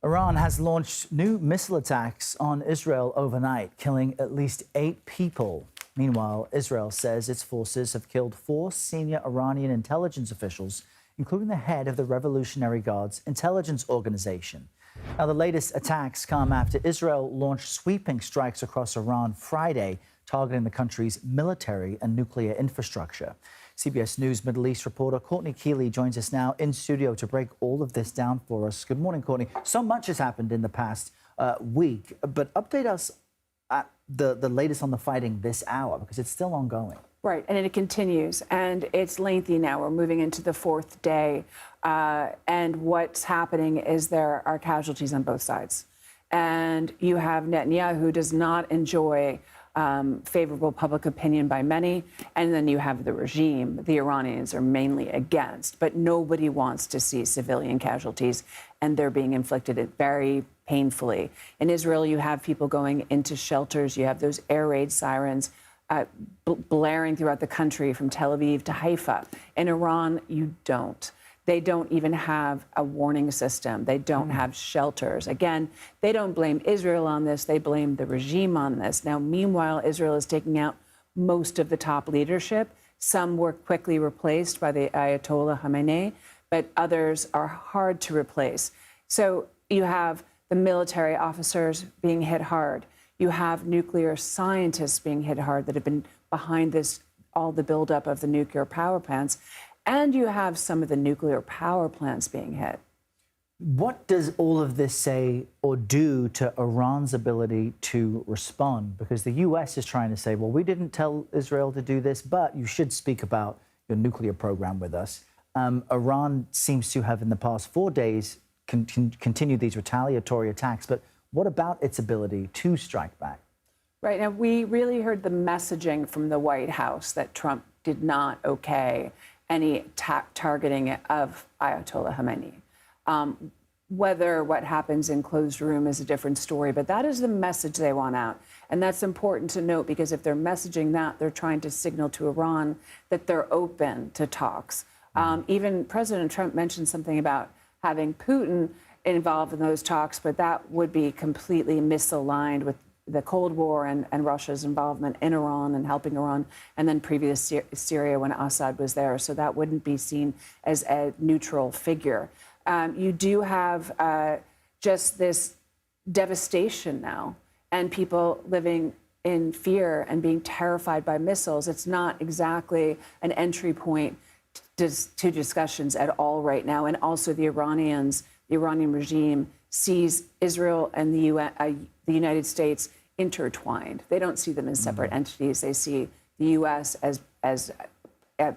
Iran has launched new missile attacks on Israel overnight, killing at least 8 people. Meanwhile, Israel says its forces have killed 4 senior Iranian intelligence officials, including the head of the Revolutionary Guard's intelligence organization. Now, the latest attacks come after Israel launched sweeping strikes across Iran Friday, targeting the country's military and nuclear infrastructure. CBS News Middle East reporter Courtney Kealy joins us now in studio to break all of this down for us. Good morning, Courtney. So much has happened in the past week, but update us at the latest on the fighting this hour, because it's still ongoing. Right, and it continues, and it's lengthy now. We're moving into the 4th day, and what's happening is there are casualties on both sides. And you have Netanyahu, who does not enjoy favorable public opinion by many, and then you have the regime the Iranians are mainly against, but nobody wants to see civilian casualties, and they're being inflicted very painfully. In Israel, you have people going into shelters, you have those air raid sirens blaring throughout the country from Tel Aviv to Haifa. In Iran, you don't. They don't even have a warning system. They don't have shelters. Again, they don't blame Israel on this. They blame the regime on this. Now, meanwhile, Israel is taking out most of the top leadership. Some were quickly replaced by the Ayatollah Khamenei, but others are hard to replace. So you have the military officers being hit hard. You have nuclear scientists being hit hard that have been behind this, all the buildup of the nuclear power plants. And you have some of the nuclear power plants being hit. What does all of this say or do to Iran's ability to respond? Because the U.S. is trying to say, well, we didn't tell Israel to do this, but you should speak about your nuclear program with us. Iran seems to have, in the past 4 days, continued these retaliatory attacks. But what about its ability to strike back? Right. Now, we really heard the messaging from the White House that Trump did not okay any targeting of Ayatollah Khamenei. Whether what happens in closed room is a different story, but that is the message they want out. And that's important to note, because if they're messaging that, they're trying to signal to Iran that they're open to talks. Even President Trump mentioned something about having Putin involved in those talks, but that would be completely misaligned with the Cold War and Russia's involvement in Iran and helping Iran, and then previous Syria when Assad was there. So that wouldn't be seen as a neutral figure. You do have just this devastation now, and people living in fear and being terrified by missiles. It's not exactly an entry point to discussions at all right now. And also the Iranian regime sees Israel and the United States intertwined. They don't see them as separate entities. They see the U.S. as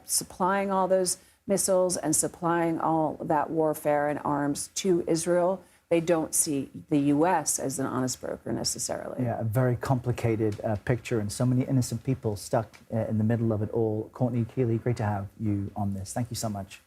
supplying all those missiles and supplying all that warfare and arms to Israel. They don't see the U.S. as an honest broker necessarily. Yeah, a very complicated picture, and so many innocent people stuck in the middle of it all. Courtney Kealy, great to have you on this. Thank you so much.